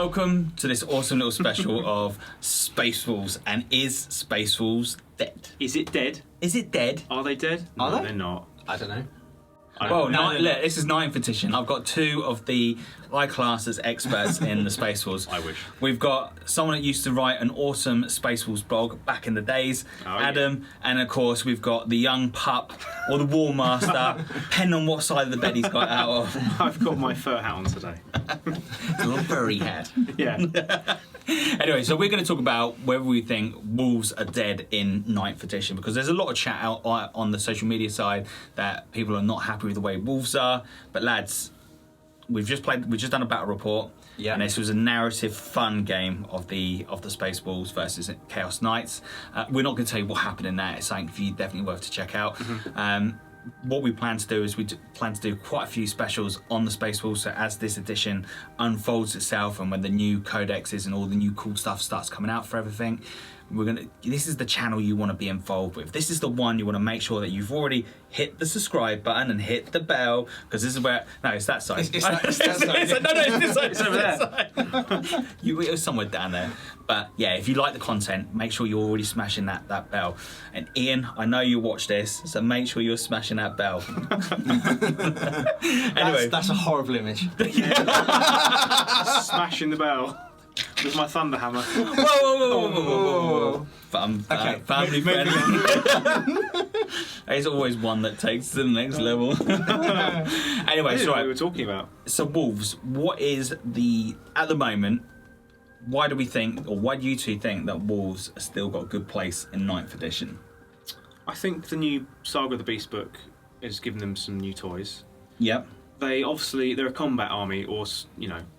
Welcome to this awesome little special of Space Wolves. And is Space Wolves dead? Is it dead? Is it dead? Are they dead? Are No, they? they're not. I don't know. Well, this is 9th edition. I've got two of the I class as experts in the Space Wolves. I wish. We've got someone that used to write an awesome Space Wolves blog back in the days, Adam, and of course we've got the young pup or the War Master, depending on what side of the bed he's got out of. I've got my fur hat on today. A little furry hat. Yeah. Anyway, so we're going to talk about whether we think Wolves are dead in 9th edition, because there's a lot of chat out on the social media side that people are not happy with the way Wolves are. But lads, we've just done a battle report, and this was a narrative, fun game of the Space Wolves versus Chaos Knights. We're not going to tell you what happened in that. It's something for you definitely worth to check out. What we plan to do is plan to do quite a few specials on the Space Wolves. So as this edition unfolds itself and when the new codexes and all the new cool stuff starts coming out for everything, this is the channel you want to be involved with. This is the one you want to make sure that you've already hit the subscribe button and hit the bell, because this is where it's that side. It's that side. No, it's this side. It's over there. It was somewhere down there. But yeah, if you like the content, make sure you're already smashing that bell. And Ian, I know you watch this, so make sure you're smashing that bell. Anyway, that's a horrible image. Smashing the bell with my thunder hammer. Whoa. Family friendly. There's always one that takes to the next level. Anyway, What we were talking about. So Wolves, what is at the moment, why do you two think that Wolves have still got a good place in 9th edition? I think the new Saga of the Beast book has given them some new toys. Yep. They're a combat army, or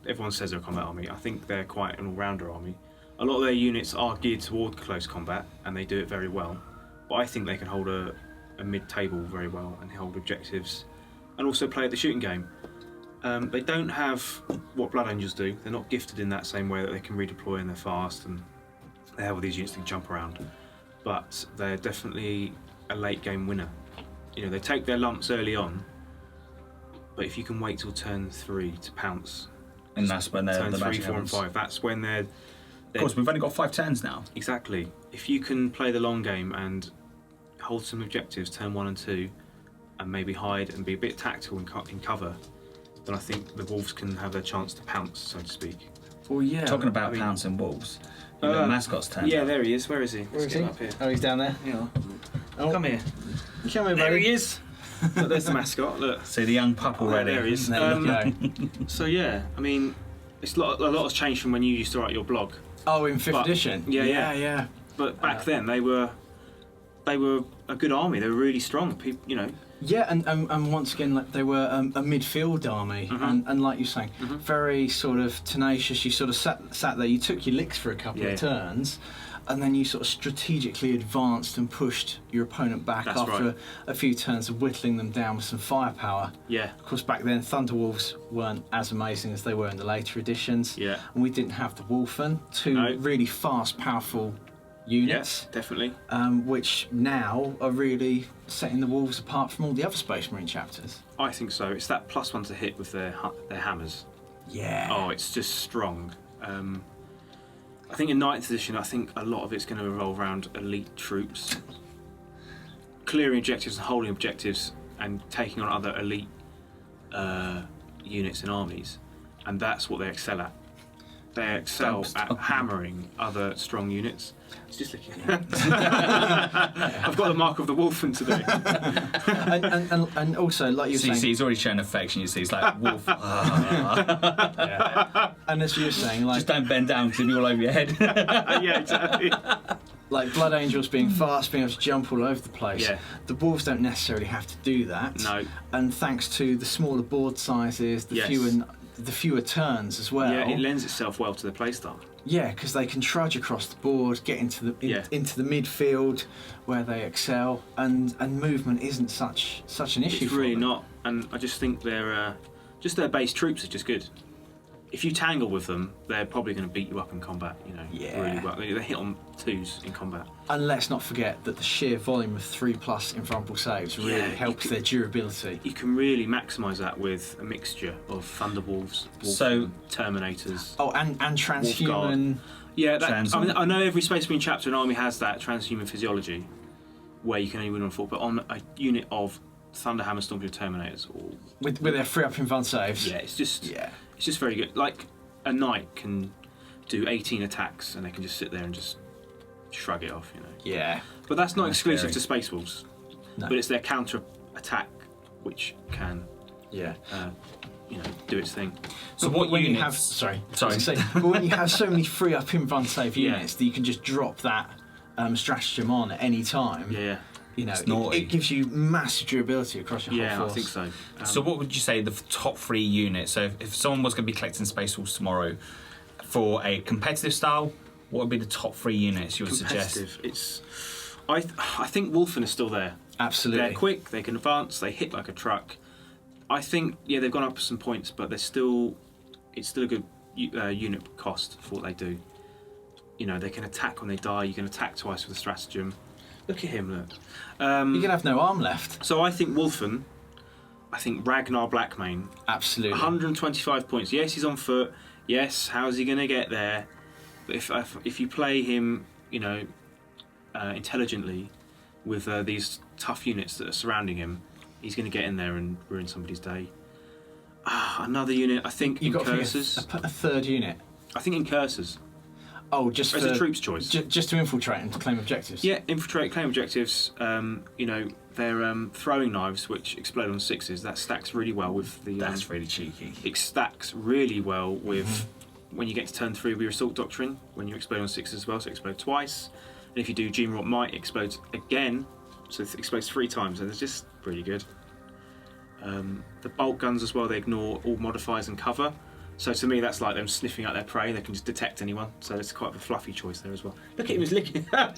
everyone says they're a combat army. I think they're quite an all-rounder army. A lot of their units are geared toward close combat, and they do it very well. But I think they can hold a mid-table very well and hold objectives, and also play at the shooting game. They don't have what Blood Angels do. They're not gifted in that same way that they can redeploy and they're fast and they have all these units that can jump around. But they're definitely a late-game winner. They take their lumps early on, but if you can wait till turn 3 to pounce, and that's when they're turn the 3, magic 4, and happens. 5. That's when they're. Of course, we've only got 5 turns now. Exactly. If you can play the long game and hold some objectives, turn 1 and 2, and maybe hide and be a bit tactical in cover, then I think the Wolves can have their chance to pounce, so to speak. Well, yeah. Talking about pouncing Wolves, the mascot's turn. Yeah, there he is. Where is he? Where is Let's get he? him up here. Oh, he's down there. Yeah. Oh. Come here. Come here, There baby. he is. Look, there's the mascot. Look. See the young pup already. There he is. There you go. So yeah, I mean, a lot has changed from when you used to write your blog. Oh, in 5th edition. Yeah. But back then they were a good army. They were really strong. Yeah, and once again, like, they were a midfield army, and like you're saying, very sort of tenacious. You sort of sat there, you took your licks for a couple of turns, and then you sort of strategically advanced and pushed your opponent back after a few turns of whittling them down with some firepower. Yeah. Of course, back then, Thunderwolves weren't as amazing as they were in the later editions. Yeah. And we didn't have the Wolfen, two really fast, powerful units. Yes, definitely. Which now are really setting the Wolves apart from all the other Space Marine chapters. I think so. It's that +1 to hit with their hammers. Yeah. Oh, it's just strong. I think in 9th edition, I think a lot of it's going to revolve around elite troops, clearing objectives and holding objectives, and taking on other elite units and armies, and that's what they excel at. They excel at hammering other strong units. It's just looking. I've got the mark of the Wolfen today. and also, like you're saying, he's already showing affection. You see, he's like wolf. And as you were saying, like, just don't bend down because it'll be all over your head. Yeah, exactly. Like Blood Angels being fast, being able to jump all over the place. Yeah. The Wolves don't necessarily have to do that. No. And thanks to the smaller board sizes, the fewer turns as well. Yeah, it lends itself well to the playstyle. Yeah, because they can trudge across the board, get into the midfield where they excel, and movement isn't such an issue. It's for really them. not, and I just think their base troops are just good. if you tangle with them, they're probably going to beat you up in combat. You know, Yeah. really well. They hit on 2s in combat. And let's not forget that the sheer volume of 3+ invulnerable saves really Yeah, helps their durability. You can really maximise that with a mixture of Thunderwolves, Terminators. Oh, and transhuman. Yeah, I mean, I know every Space Marine chapter and army has that transhuman physiology, where you can only win on 4, but on a unit of Thunderhammer Stormtrooper Terminators, With their 3+ invuln saves. Yeah, it's just very good. Like a knight can do 18 attacks and they can just sit there and just shrug it off, you know. Yeah. But that's not exclusive scary. to Space Wolves. No. But it's their counter attack which can, Yeah. you know, do its thing. So But what when units? you have sorry, Sorry. I was gonna say, but when you have so many 3+ invuln save Yeah. units that you can just drop that stratagem on at any time. Yeah, You know, It's naughty. it gives you massive durability across your yeah, whole I force. think so. So what would you say the top 3 units? So if someone was going to be collecting Space Wolves tomorrow for a competitive style, what would be the top 3 units you would suggest? It's, I think Wolfen is still there. Absolutely. They're quick, they can advance, they hit like a truck. I think, yeah, they've gone up some points, but it's still a good unit cost for what they do. You know, they can attack when they die, you can attack twice with a stratagem. Look at him, look. You're gonna have no arm left. So I think Wolfen, I think Ragnar Blackmane, Absolutely. 125 points. Yes, he's on foot. Yes, how's he going to get there? But if you play him, you know, intelligently with these tough units that are surrounding him, he's going to get in there and ruin somebody's day. Another unit, I think You've got Incursors. a 3rd unit. I think Incursors. Oh, just As for a troops choice. just to infiltrate and to claim objectives. Yeah, infiltrate, claim objectives. You know, they're throwing knives which explode on 6s. That stacks really well with the. That's really cheeky. It stacks really well with when you get to turn 3 with your Assault Doctrine, when you explode on 6 as well, so it explodes twice. And if you do Gene-Wrought Might, it explodes again, so it explodes 3 times, and it's just really good. The bolt guns as well, they ignore all modifiers and cover. So to me, that's like them sniffing out their prey. They can just detect anyone. So it's quite a fluffy choice there as well. Look at him, he's licking. I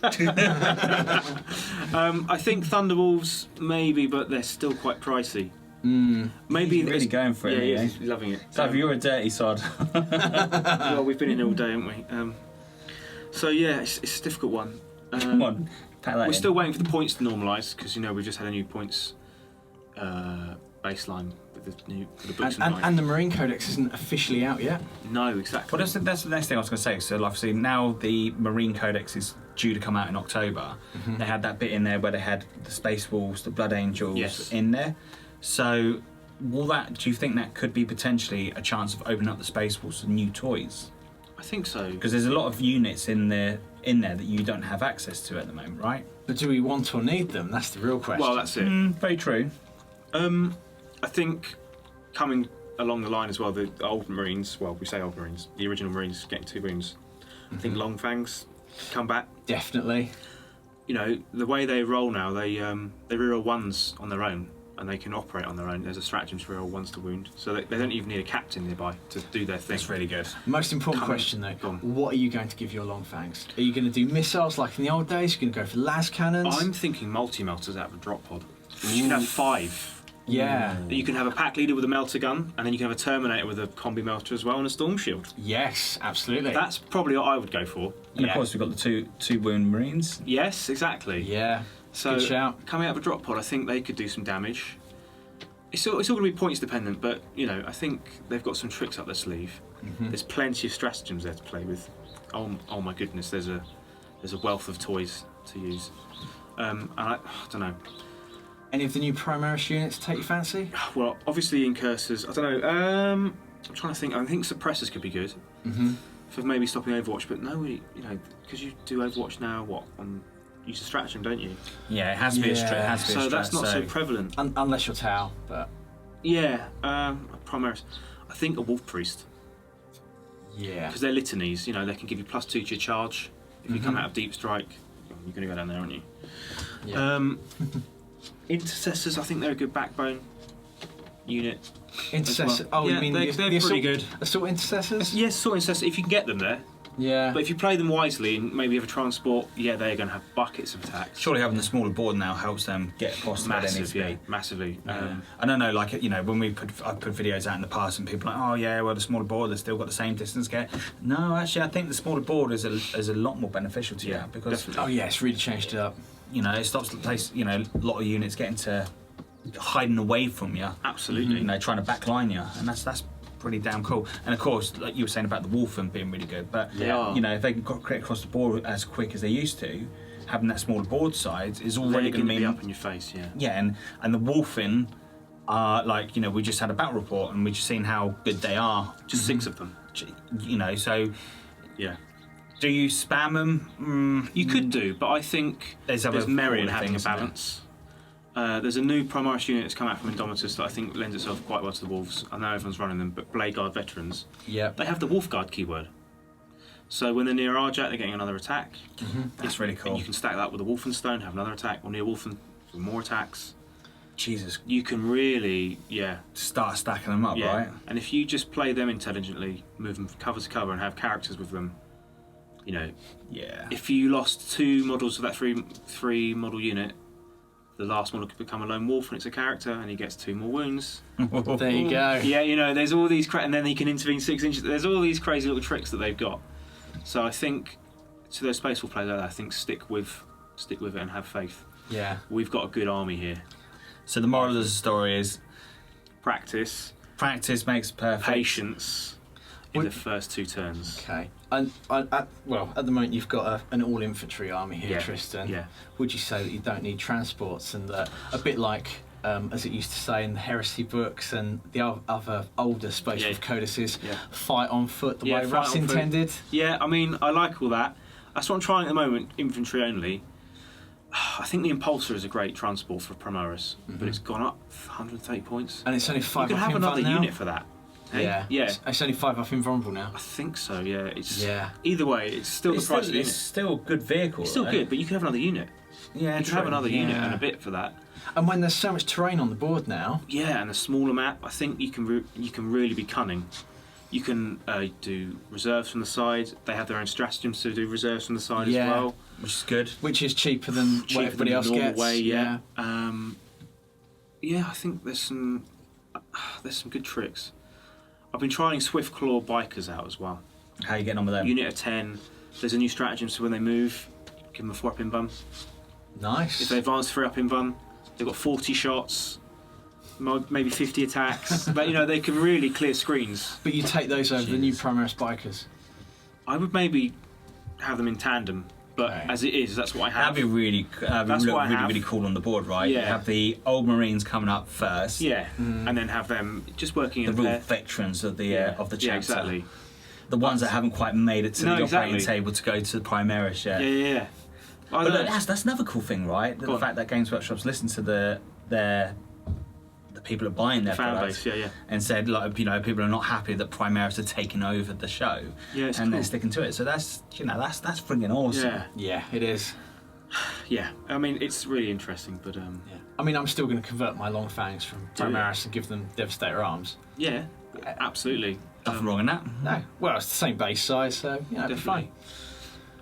think Thunderwolves, maybe, but they're still quite pricey. Maybe He's really going for it, Yeah, eh? he's loving it. So if you're a dirty sod. Well, we've been in all day, haven't we? So yeah, it's a difficult one. Come on, pack that We're in. still waiting for the points to normalise because you know we've just had a new points baseline with for the books And the Marine Codex isn't officially out yet. No, exactly. Well, that's the next thing I was going to say. So, like, obviously, now the Marine Codex is due to come out in October. They had that bit in there where they had the Space Wolves, the Blood Angels Yes. in there. So, do you think that could be potentially a chance of opening up the Space Wolves to new toys? I think so. Because there's a lot of units in there that you don't have access to at the moment, right? But do we want or need them? That's the real question. Well, that's it. Very true. I think coming along the line as well, the old Marines, well, we say old Marines, the original Marines getting 2 wounds. I think Long Fangs come back. Definitely. You know, the way they roll now, they reroll 1s on their own and they can operate on their own. There's a stratagem to reroll 1s to wound. So they don't even need a captain nearby to do their thing. That's really good. Most important question though, what are you going to give your long fangs? Are you going to do missiles like in the old days? You're going to go for las cannons? I'm thinking multi-melters out of a drop pod. You can have 5. Yeah. You can have a pack leader with a melter gun, and then you can have a Terminator with a combi melter as well, and a storm shield. Yes, absolutely. That's probably what I would go for. And of course, we've got the two wound Marines. Yes, exactly. Yeah. So good shout. coming out of a drop pod, I think they could do some damage. It's all going to be points dependent, but you know, I think they've got some tricks up their sleeve. There's plenty of stratagems there to play with. Oh my goodness, there's a wealth of toys to use. And I don't know. Any of the new Primaris units take your fancy? Well, obviously Incursors. I don't know. I'm trying to think. I think suppressors could be good for maybe stopping Overwatch, but no, you know, because you do Overwatch now. What use a stratagem, don't you? Yeah, it has to be a strat. So that's not so prevalent. Unless you're Tau, but Yeah, Primaris. I think a Wolf Priest yeah. because they're litanies. You know, they can give you +2 to your charge if you come out of Deep Strike. You're going to go down there, aren't you? Yeah. Intercessors. I think they're a good backbone unit. Intercessor. well. Oh, Yeah, you mean they're the pretty assault, good. Assault intercessors? Yes, sort of intercessor. If you can get them there, Yeah. But if you play them wisely and maybe have a transport, yeah, they're going to have buckets of attacks. Surely having the smaller board now helps them get across to where they need to be. Massively. I don't know, like, you know, when I've put videos out in the past and people are like, oh yeah, well the smaller board, they've still got the same distance gap. No, actually, I think the smaller board is a lot more beneficial to you because definitely. Oh yeah, it's really changed it up. you know, it stops the place, you know, a lot of units getting to hiding away from you. Absolutely. You know, trying to backline you, and that's pretty damn cool. And of course, like you were saying about the Wolfen being really good, but They are. you know, if they can get across the board as quick as they used to, having that smaller board size is already They're going to be mean up in your face, yeah. yeah, and the Wolfen are like, you know, we just had a battle report and we just seen how good they are. Just 6 of them. You know, so Yeah. do you spam them? You could do, but I think There's there's other merit in forward having a things, isn't there? balance. There's a new Primaris unit that's come out from Indomitus that I think lends itself quite well to the Wolves. I know everyone's running them, but Blade Guard veterans, Yeah. they have the Wolf Guard keyword. So when they're near Arjat, they're getting another attack. That's really And cool. you can stack that with a Wolfenstone, have another attack, or near Wolfen for more attacks. Jesus, You can really, start stacking them up, right? And if you just play them intelligently, move them from cover to cover, and have characters with them, you know, Yeah. if you lost 2 models of that three model unit, the last model could become a lone wolf and it's a character, and he gets 2 more wounds. There you go. Yeah, you know, there's all these and then he can intervene 6 inches. There's all these crazy little tricks that they've got. So I think to those Space Wolf players out there, I think stick with it and have faith. Yeah. We've got a good army here. So the moral of the story is Practice, practice makes perfect. patience in the first 2 turns. Okay. And at the moment you've got an all infantry army here, Yeah, Tristan. yeah. Would you say that you don't need transports and that a bit like as it used to say in the heresy books and the other older Space Yeah. Wolf codices, Yeah. fight on foot the Yeah, way fight Russ on foot. intended? Yeah, I mean, I like all that. That's what I'm trying at the moment, infantry only. I think the Impulsor is a great transport for Primaris, but it's gone up 130 points. And it's only 5 You can up have in another now. unit for that. Hey? Yeah. Yeah. It's only 5 up invulnerable now. I think so, yeah. It's Yeah. Either way, it's still It's the price still, of the it's unit. still a good vehicle. It's still though. good, but you could have another unit. Yeah, You could have another unit Yeah. and a bit for that. And when there's so much terrain on the board now, Yeah, and a smaller map, I think you can really be cunning. You can do reserves from the side. They have their own stratagems to do reserves from the side Yeah. as well. which is good. which is cheaper than what Cheaper everybody than else the normal gets. way, yeah. I think there's some good tricks. I've been trying Swift Claw Bikers out as well. How are you getting on with them? Unit of 10. There's a new stratagem, so when they move, give them a 4 up in bum. Nice. If they advance 3 up in bum, they've got 40 shots, maybe 50 attacks. But you know, they can really clear screens. But you take those over the new Jeez. Primaris Bikers. I would maybe have them in tandem, but Okay. as it is, that's what I have. That'd be really, That's look what I really, have. really cool on the board, right? You Yeah. have the old Marines coming up first. Yeah, and then have them just working The in real pair. veterans of the chapter. Yeah, exactly. The ones that haven't quite made it to No, the operating exactly. table to go to the Primaris yet. Yeah. I But don't look, know. that's another cool thing, right? The Go on. fact that Games Workshop's listened to the people that are buying their fan products base, yeah. and said, like, you know, people are not happy that Primaris are taking over the show, Yeah, it's and they're cool. sticking to it. So that's that's friggin' awesome. Yeah, Yeah, it is. yeah. I mean, it's really interesting, but Yeah. I mean, I'm still going to convert my long fangs from Do you? Primaris and give them Devastator arms. yeah, absolutely. Nothing wrong in that. No, well, it's the same base size, so it'll be fine.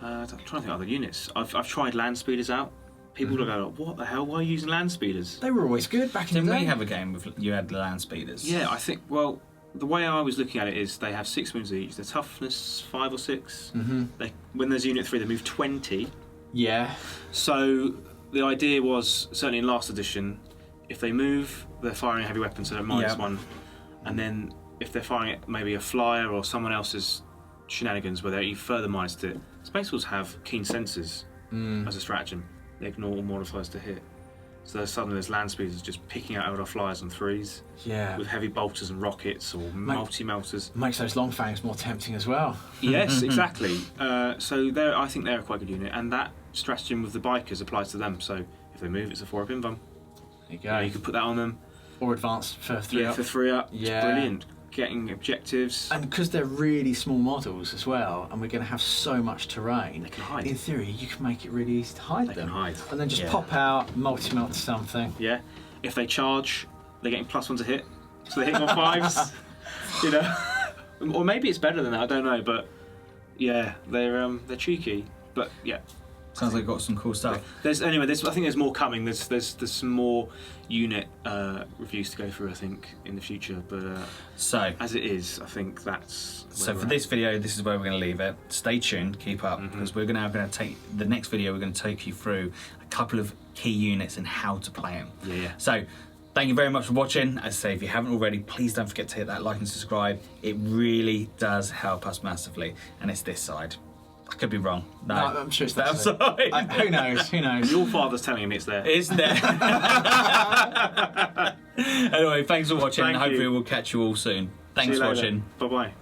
I'm trying to think of other units. I've tried land speeders out. People look at it, what the hell? Why are you using land speeders? They were always good back in Didn't the we day. have a game with you had the land speeders? Yeah, I think. Well, the way I was looking at it is they have 6 moves each. They're toughness 5 or 6. When there's unit 3, they move 20. Yeah. So the idea was, certainly in last edition, if they move, they're firing a heavy weapon, so they're -1. And then if they're firing at maybe a flyer or someone else's shenanigans where they're even further minused it, Space Wolves have keen senses as a stratagem. They ignore all modifiers to hit. So suddenly there's land speeders just picking out our flyers on 3s Yeah. with heavy bolters and rockets or multi-melters. Makes those long fangs more tempting as well. Yes, exactly. So I think they're a quite good unit, and that stratagem with the bikers applies to them. So if they move, it's a 4 up invuln. There you go. You can put that on them. Or advanced for 3 up. For 3 up. Yeah. It's brilliant. Getting objectives. And because they're really small models as well, and we're going to have so much terrain, They can hide. in theory, you can make it really easy to hide They them. can hide. And then just Yeah. pop out, multi-melt to something. Yeah. If they charge, they're getting +1 to hit. So they're hitting on 5s. You know? Or maybe it's better than that, I don't know, but Yeah, they're cheeky, but yeah. Sounds like you've got some cool stuff. I think there's more coming. There's some more unit reviews to go through. I think in the future, but So as it is, I think that's. So for this video, this is where we're going to leave it. Stay tuned, keep up, because we're going to take the next video. We're going to take you through a couple of key units and how to play them. Yeah. So thank you very much for watching. As I say, if you haven't already, please don't forget to hit that like and subscribe. It really does help us massively. And it's this side. I could be wrong. No, I'm sure it's that side. Who knows? Who knows? Your father's telling him it's there. It's there. Anyway, thanks for watching. Thank you. Hopefully we'll catch you all soon. Thanks for watching. Bye bye.